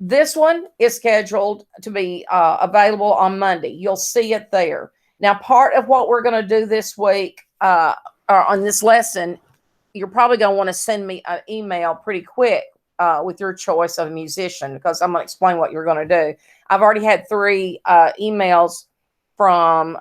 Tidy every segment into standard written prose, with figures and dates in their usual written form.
This one is scheduled to be available on Monday. You'll see it there. Now, part of what we're going to do this week on this lesson, you're probably going to want to send me an email pretty quick with your choice of a musician, because I'm going to explain what you're going to do. I've already had 3 emails from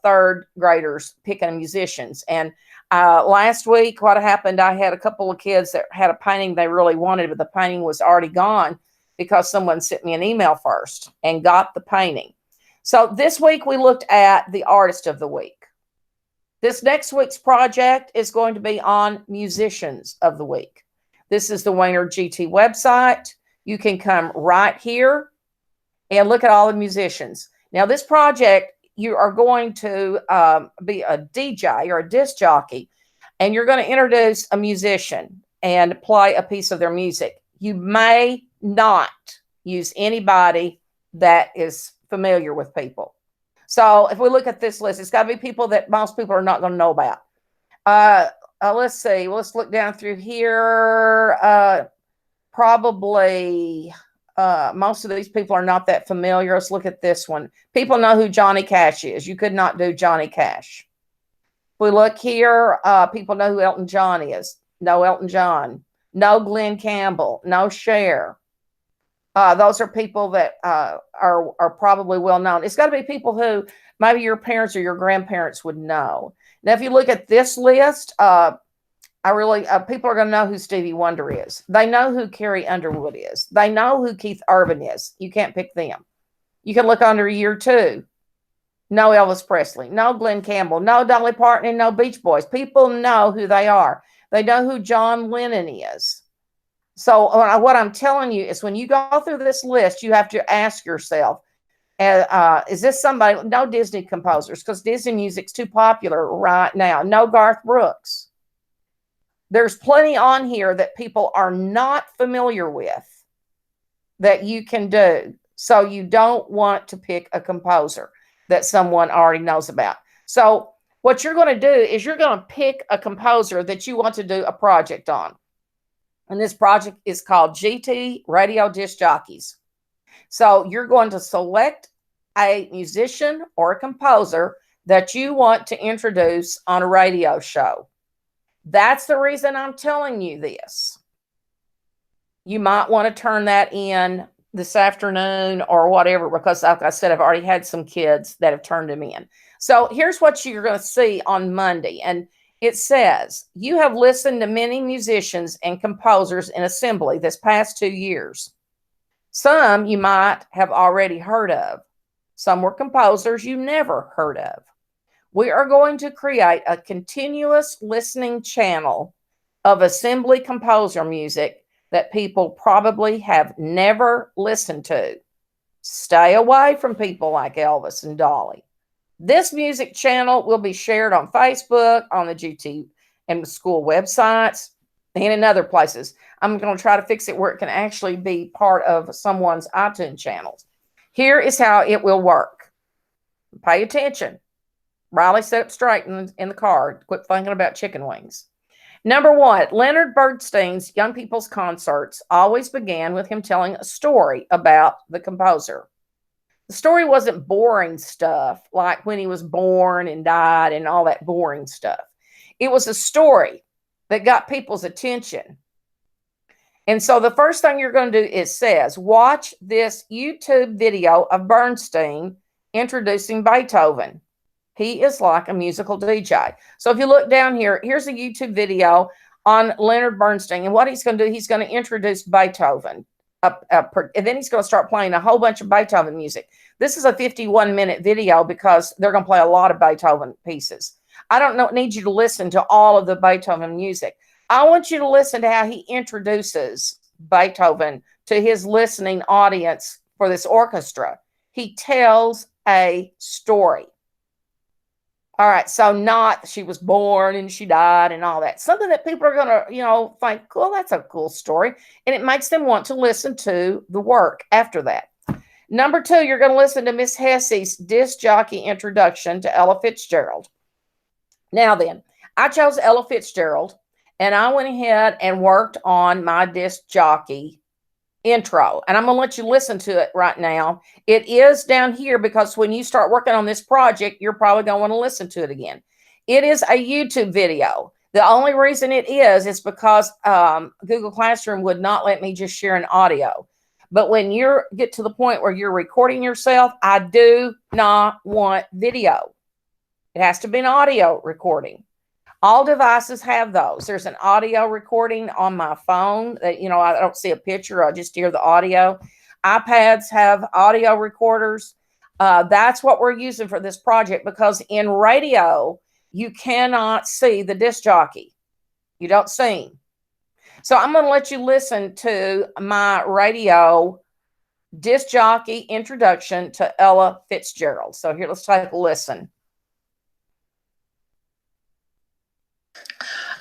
third graders picking musicians. And last week, what happened, I had a couple of kids that had a painting they really wanted, but the painting was already gone because someone sent me an email first and got the painting. So this week we looked at the artist of the week. This next week's project is going to be on musicians of the week. This is the Weiner GT website. You can come right here and look at all the musicians. Now, this project, you are going to be a DJ or a disc jockey, and you're going to introduce a musician and play a piece of their music. You may not use anybody that is familiar with people. So if we look at this list, it's got to be people that most people are not going to know about. Let's see. Let's look down through here. Probably most of these people are not that familiar. Let's look at this one. People know who Johnny Cash is. You could not do Johnny Cash. If we look here, people know who Elton John is. No Elton John. No Glenn Campbell. No Cher. Those are people that are probably well known. It's got to be people who maybe your parents or your grandparents would know. Now, if you look at this list, people are going to know who Stevie Wonder is. They know who Carrie Underwood is. They know who Keith Urban is. You can't pick them. You can look under year 2. No Elvis Presley. No Glenn Campbell. No Dolly Parton and no Beach Boys. People know who they are. They know who John Lennon is. So what I'm telling you is when you go through this list, you have to ask yourself, is this somebody? No Disney composers, because Disney music's too popular right now. No Garth Brooks. There's plenty on here that people are not familiar with that you can do. So you don't want to pick a composer that someone already knows about. So what you're going to do is you're going to pick a composer that you want to do a project on. And this project is called GT Radio Disc Jockeys. So you're going to select a musician or a composer that you want to introduce on a radio show. That's the reason I'm telling you this. You might want to turn that in this afternoon or whatever, because like I said, I've already had some kids that have turned them in. So here's what you're going to see on Monday. And it says, you have listened to many musicians and composers in assembly this past 2 years. Some you might have already heard of. Some were composers you never heard of. We are going to create a continuous listening channel of assembly composer music that people probably have never listened to. Stay away from people like Elvis and Dolly. This music channel will be shared on Facebook, on the GT and the school websites, and in other places. I'm going to try to fix it where it can actually be part of someone's iTunes channels. Here is how it will work. Pay attention. Riley, sit up straight in the car. Quit thinking about chicken wings. Number 1, Leonard Bernstein's Young People's Concerts always began with him telling a story about the composer. The story wasn't boring stuff like when he was born and died and all that boring stuff. It was a story that got people's attention. And so the first thing you're going to do is says, watch this YouTube video of Bernstein introducing Beethoven. He is like a musical DJ. So if you look down here, here's a YouTube video on Leonard Bernstein. And what he's going to do, he's going to introduce Beethoven. And then he's going to start playing a whole bunch of Beethoven music. This is a 51-minute video because they're going to play a lot of Beethoven pieces. I don't need you to listen to all of the Beethoven music. I want you to listen to how he introduces Beethoven to his listening audience for this orchestra. He tells a story. All right, so not she was born and she died and all that. Something that people are going to, think, cool, that's a cool story. And it makes them want to listen to the work after that. Number 2, you're going to listen to Miss Hessie's disc jockey introduction to Ella Fitzgerald. Now then, I chose Ella Fitzgerald, and I went ahead and worked on my disc jockey intro, and I'm going to let you listen to it right now. It is down here because when you start working on this project, you're probably going to want to listen to it again. It is a YouTube video. The only reason it is because Google Classroom would not let me just share an audio. But when you get to the point where you're recording yourself, I do not want video. It has to be an audio recording. All devices have those. There's an audio recording on my phone that, you know, I don't see a picture. I just hear the audio. iPads have audio recorders. That's what we're using for this project because in radio, you cannot see the disc jockey. You don't see him. So I'm going to let you listen to my radio disc jockey introduction to Ella Fitzgerald. So here, let's take a listen.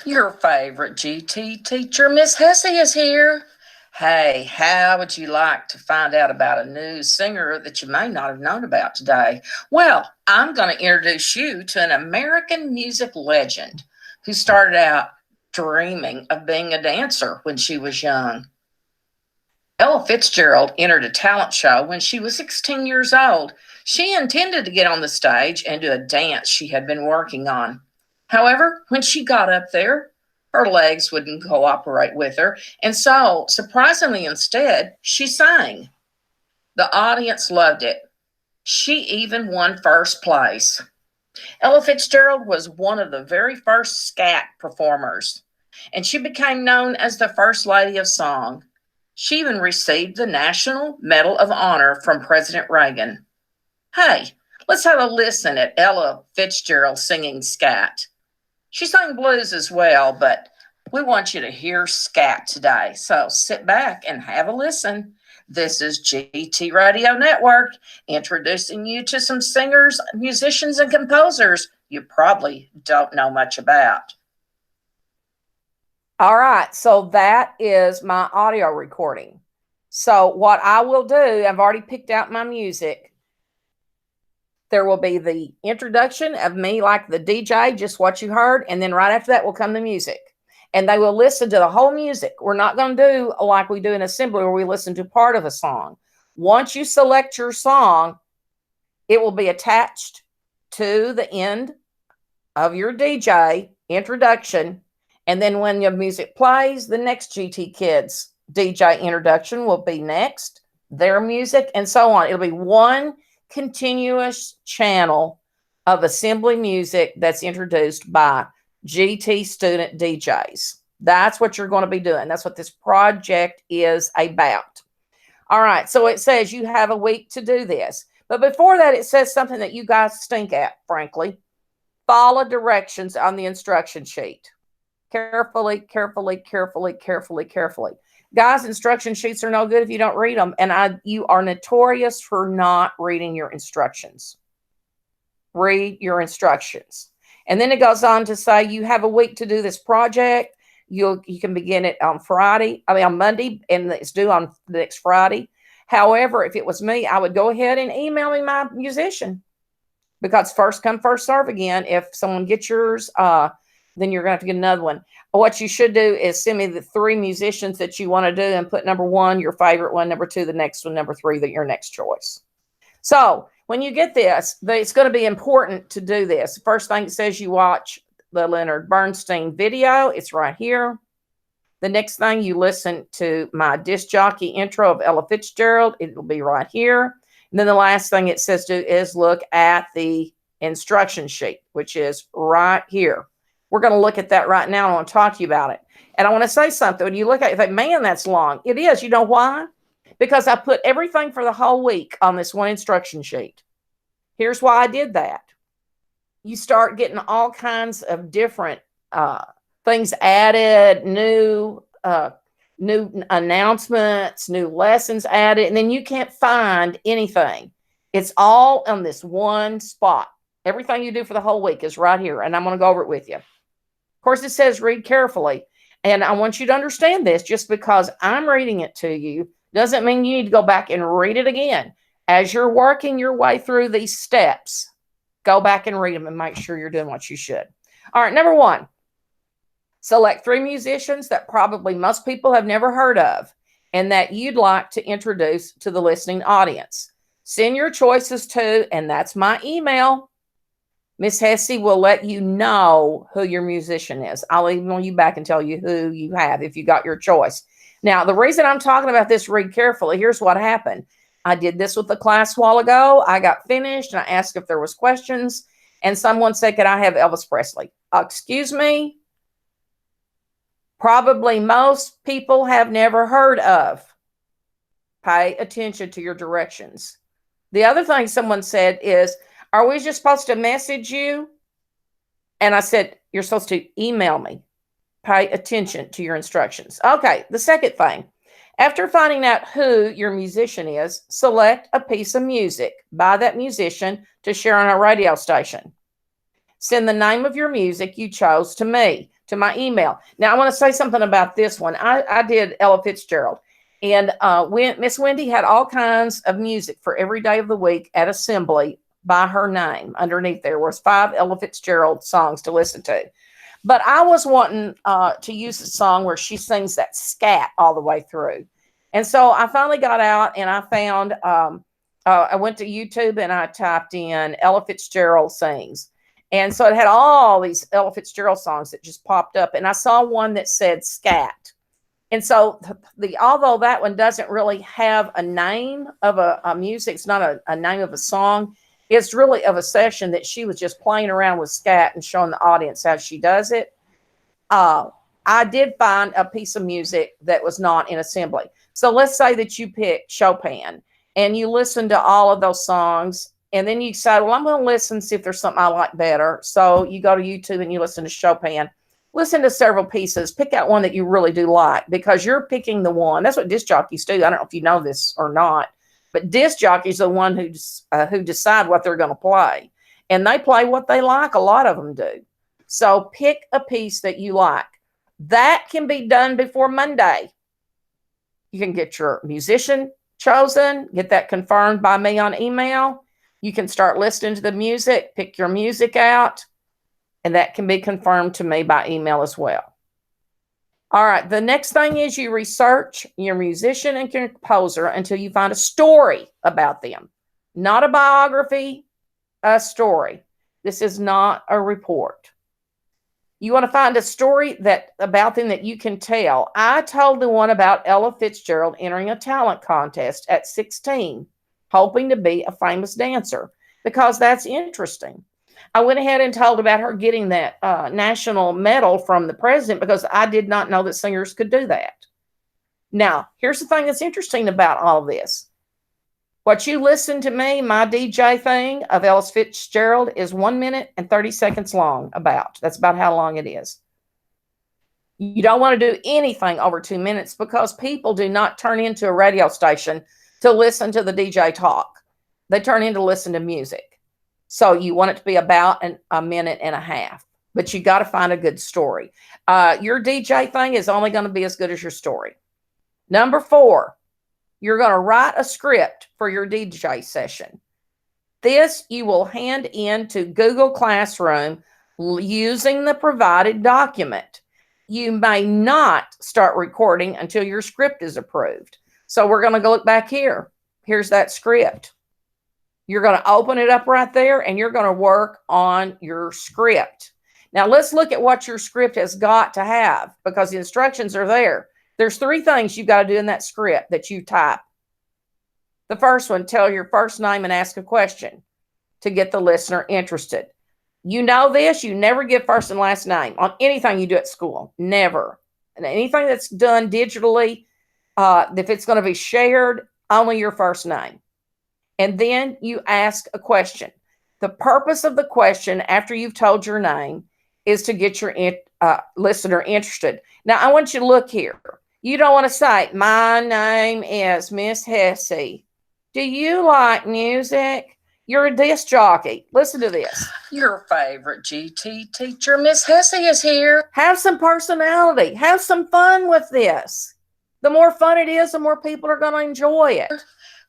Your favorite GT teacher, Miss Hesse, is here. Hey, how would you like to find out about a new singer that you may not have known about today? Well, I'm going to introduce you to an American music legend who started out dreaming of being a dancer when she was young. Ella Fitzgerald entered a talent show when she was 16 years old. She intended to get on the stage and do a dance she had been working on. However, when she got up there, her legs wouldn't cooperate with her, and so, surprisingly instead, she sang. The audience loved it. She even won first place. Ella Fitzgerald was one of the very first scat performers, and she became known as the First Lady of Song. She even received the National Medal of Honor from President Reagan. Hey, let's have a listen at Ella Fitzgerald singing scat. She sang blues as well, but we want you to hear scat today. So sit back and have a listen. This is GT Radio Network, introducing you to some singers, musicians, and composers you probably don't know much about. All right, so that is my audio recording. So what I will do, I've already picked out my music. There will be the introduction of me like the DJ, just what you heard, and then right after that will come the music. And they will listen to the whole music. We're not going to do like we do in assembly where we listen to part of a song. Once you select your song, it will be attached to the end of your DJ introduction. And then when your music plays, the next GT Kids DJ introduction will be next, their music, and so on. It'll be one continuous channel of assembly music that's introduced by GT student DJs. That's what you're going to be doing. That's what this project is about. All right, so it says you have a week to do this. But before that, it says something that you guys stink at, frankly. Follow directions on the instruction sheet. Carefully, carefully, carefully, carefully, carefully. Guys, instruction sheets are no good if you don't read them. And you are notorious for not reading your instructions. Read your instructions. And then it goes on to say you have a week to do this project. You can begin it on on Monday, and it's due on the next Friday. However, if it was me, I would go ahead and email me my musician, because first come, first serve again. If someone gets yours, then you're going to have to get another one. What you should do is send me the 3 musicians that you want to do and put number 1, your favorite one, number 2, the next one, number 3, your next choice. So when you get this, it's going to be important to do this. The first thing it says you watch the Leonard Bernstein video. It's right here. The next thing you listen to my disc jockey intro of Ella Fitzgerald. It will be right here. And then the last thing it says do is look at the instruction sheet, which is right here. We're going to look at that right now. I want to talk to you about it. And I want to say something. When you look at it, you think, man, that's long. It is. You know why? Because I put everything for the whole week on this one instruction sheet. Here's why I did that. You start getting all kinds of different things added, new announcements, new lessons added, and then you can't find anything. It's all on this one spot. Everything you do for the whole week is right here, and I'm going to go over it with you. Of course, it says read carefully, and I want you to understand this. Just because I'm reading it to you doesn't mean you need to go back and read it again. As you're working your way through these steps, go back and read them and make sure you're doing what you should. All right, number 1, select 3 musicians that probably most people have never heard of, and that you'd like to introduce to the listening audience. Send your choices to, and that's my email. Miss Hesse will let you know who your musician is. I'll email you back and tell you who you have if you got your choice. Now, the reason I'm talking about this, read carefully, here's what happened. I did this with the class a while ago. I got finished and I asked if there was questions, and someone said, could I have Elvis Presley? Excuse me? Probably most people have never heard of. Pay attention to your directions. The other thing someone said is, are we just supposed to message you? And I said, you're supposed to email me. Pay attention to your instructions. Okay, the second thing. After finding out who your musician is, select a piece of music by that musician to share on our radio station. Send the name of your music you chose to me, to my email. Now, I want to say something about this one. I did Ella Fitzgerald. And Miss Wendy had all kinds of music for every day of the week at assembly by her name. Underneath there was 5 Ella Fitzgerald songs to listen to. But I was wanting to use a song where she sings that scat all the way through. And so I finally got out and I found, I went to YouTube and I typed in Ella Fitzgerald sings. And so it had all these Ella Fitzgerald songs that just popped up. And I saw one that said scat. And so although that one doesn't really have a name of a music, it's not a name of a song, it's really of a session that she was just playing around with scat and showing the audience how she does it. I did find a piece of music that was not in assembly. So let's say that you pick Chopin and you listen to all of those songs, and then you decide, well, I'm going to listen, see if there's something I like better. So you go to YouTube and you listen to Chopin. Listen to several pieces. Pick out one that you really do like, because you're picking the one. That's what disc jockeys do. I don't know if you know this or not, but disc jockeys are the one who decide what they're going to play. And they play what they like. A lot of them do. So pick a piece that you like. That can be done before Monday. You can get your musician chosen, get that confirmed by me on email. You can start listening to the music, pick your music out, and that can be confirmed to me by email as well. All right, the next thing is you research your musician and composer until you find a story about them. Not a biography, a story. This is not a report. You want to find a story about them that you can tell. I told the one about Ella Fitzgerald entering a talent contest at 16, hoping to be a famous dancer, because that's interesting. I went ahead and told about her getting that national medal from the president, because I did not know that singers could do that. Now, here's the thing that's interesting about all of this. What you listen to me, my DJ thing of Ella Fitzgerald, is 1 minute and 30 seconds long about. That's about how long it is. You don't want to do anything over 2 minutes, because people do not turn into a radio station to listen to the DJ talk. They turn in to listen to music. So you want it to be about a minute and a half, but you got to find a good story. Your DJ thing is only going to be as good as your story. Number 4, you're going to write a script for your DJ session. This you will hand in to Google Classroom using the provided document. You may not start recording until your script is approved. So we're going to go look back here. Here's that script. You're going to open it up right there, and you're going to work on your script. Now, let's look at what your script has got to have, because the instructions are there. There's 3 things you've got to do in that script that you type. The first one, tell your first name and ask a question to get the listener interested. You know this, you never give first and last name on anything you do at school. Never. And anything that's done digitally, if it's going to be shared, only your first name. And then you ask a question. The purpose of the question, after you've told your name, is to get your listener interested. Now, I want you to look here. You don't want to say, my name is Miss Hesse. Do you like music? You're a disc jockey. Listen to this. Your favorite GT teacher, Miss Hesse, is here. Have some personality. Have some fun with this. The more fun it is, the more people are going to enjoy it.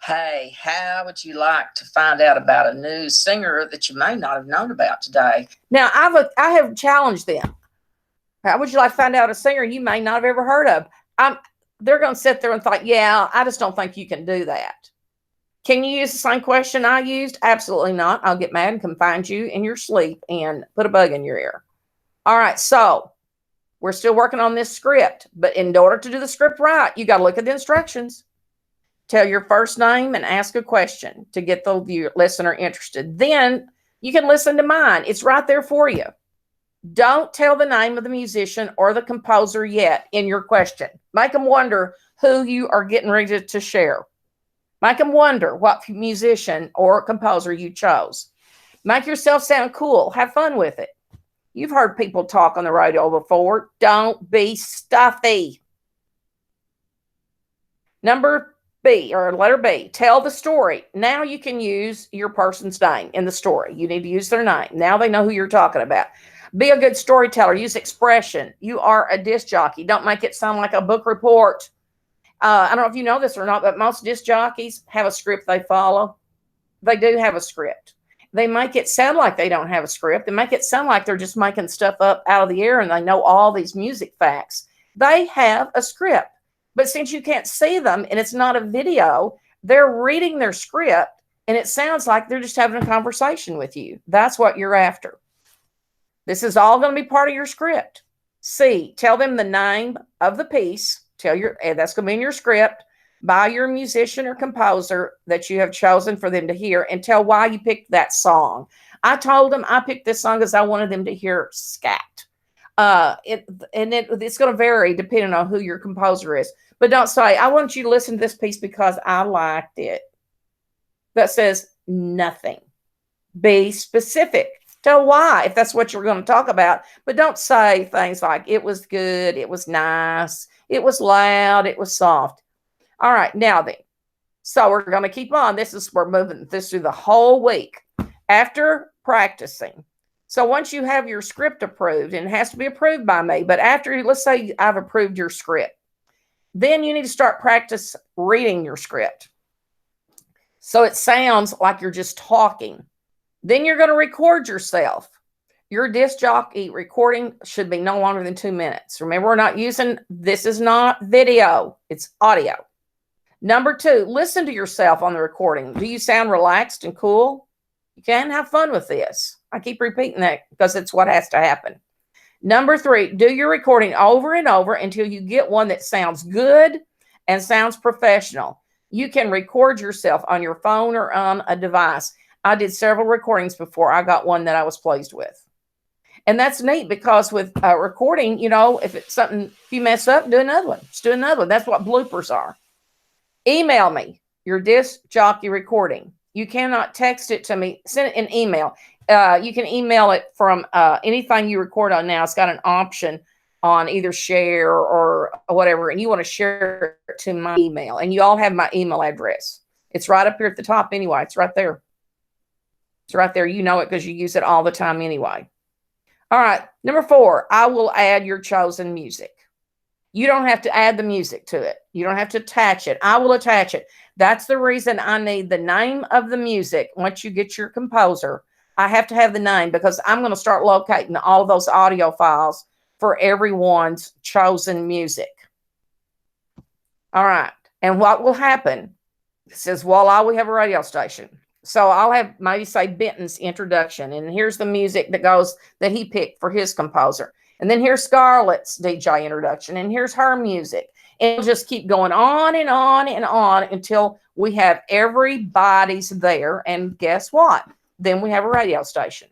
Hey, how would you like to find out about a new singer that you may not have known about today? Now, I have challenged them. How would you like to find out a singer you may not have ever heard of? they're going to sit there and think, yeah, I just don't think you can do that. Can you use the same question I used? Absolutely not. I'll get mad and come find you in your sleep and put a bug in your ear. All right, so we're still working on this script, but in order to do the script right, you got to look at the instructions. Tell your first name and ask a question to get the listener interested. Then you can listen to mine. It's right there for you. Don't tell the name of the musician or the composer yet in your question. Make them wonder who you are getting ready to share. Make them wonder what musician or composer you chose. Make yourself sound cool. Have fun with it. You've heard people talk on the radio before. Don't be stuffy. Number B, or letter B, tell the story. Now you can use your person's name in the story. You need to use their name. Now they know who you're talking about. Be a good storyteller. Use expression. You are a disc jockey. Don't make it sound like a book report. I don't know if you know this or not, but most disc jockeys have a script they follow. They do have a script. They make it sound like they don't have a script. They make it sound like they're just making stuff up out of the air and they know all these music facts. They have a script. But since you can't see them and it's not a video, they're reading their script and it sounds like they're just having a conversation with you. That's what you're after. This is all going to be part of your script. C, tell them the name of the piece. That's going to be in your script by your musician or composer that you have chosen for them to hear, and tell why you picked that song. I told them I picked this song because I wanted them to hear scat. It's going to vary depending on who your composer is. But don't say, I want you to listen to this piece because I liked it. That says nothing. Be specific. Tell why, if that's what you're going to talk about. But don't say things like, it was good, it was nice, it was loud, it was soft. All right, now then. So we're going to keep on. We're moving this through the whole week. After practicing. So once you have your script approved, and it has to be approved by me, but after, let's say I've approved your script, then you need to start practice reading your script. So it sounds like you're just talking. Then you're going to record yourself. Your disc jockey recording should be no longer than 2 minutes. Remember, this is not video, it's audio. Number 2, listen to yourself on the recording. Do you sound relaxed and cool? You can have fun with this. I keep repeating that because it's what has to happen. Number 3, do your recording over and over until you get one that sounds good and sounds professional. You can record yourself on your phone or on a device. I did several recordings before I got one that I was pleased with. And that's neat because with recording, if it's something, if you mess up, do another one. Just do another one. That's what bloopers are. Email me your disc jockey recording. You cannot text it to me. Send it an email. You can email it from anything you record on now. It's got an option on either share or whatever, and you want to share it to my email. And you all have my email address. It's right up here at the top anyway. It's right there. It's right there. You know it because you use it all the time anyway. All right. Number 4, I will add your chosen music. You don't have to add the music to it. You don't have to attach it. I will attach it. That's the reason I need the name of the music. Once you get your composer, I have to have the name because I'm going to start locating all of those audio files for everyone's chosen music. All right. And what will happen? It says, voila, we have a radio station. So I'll have maybe say Benton's introduction. And here's the music that he picked for his composer. And then here's Scarlett's DJ introduction. And here's her music. And it'll just keep going on and on and on until we have everybody's there. And guess what? Then we have a radio station.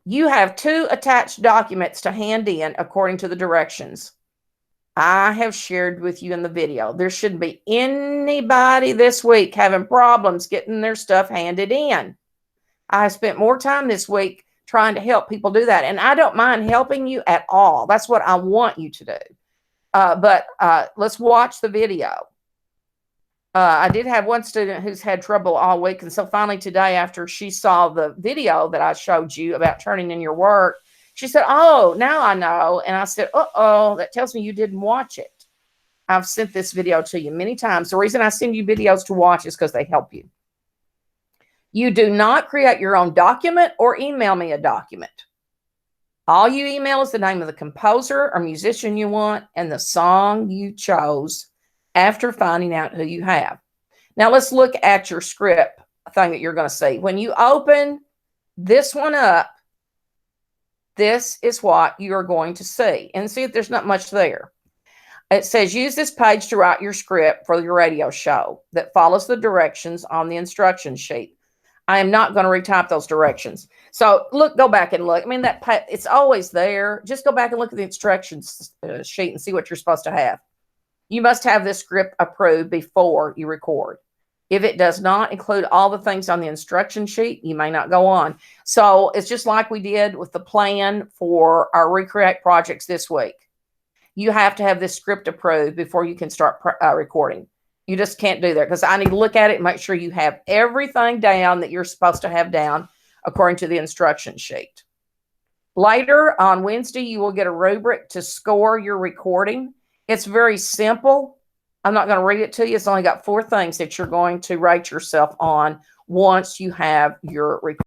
You have 2 attached documents to hand in according to the directions I have shared with you in the video. There shouldn't be anybody this week having problems getting their stuff handed in. I spent more time this week trying to help people do that. And I don't mind helping you at all. That's what I want you to do. But let's watch the video. I did have one student who's had trouble all week. And so finally today, after she saw the video that I showed you about turning in your work, she said, oh, now I know. And I said, uh-oh, that tells me you didn't watch it. I've sent this video to you many times. The reason I send you videos to watch is because they help you. You do not create your own document or email me a document. All you email is the name of the composer or musician you want and the song you chose after finding out who you have. Now let's look at your script thing that you're going to see. When you open this one up, this is what you're going to see. And see if there's not much there. It says use this page to write your script for your radio show that follows the directions on the instruction sheet. I am not going to retype those directions. So go back and look. I mean, it's always there. Just go back and look at the instructions sheet and see what you're supposed to have. You must have this script approved before you record. If it does not include all the things on the instruction sheet, you may not go on. So it's just like we did with the plan for our Recreate projects this week. You have to have this script approved before you can start recording. You just can't do that because I need to look at it and make sure you have everything down that you're supposed to have down according to the instruction sheet. Later on Wednesday, you will get a rubric to score your recording. It's very simple. I'm not going to read it to you. It's only got 4 things that you're going to rate yourself on once you have your recording.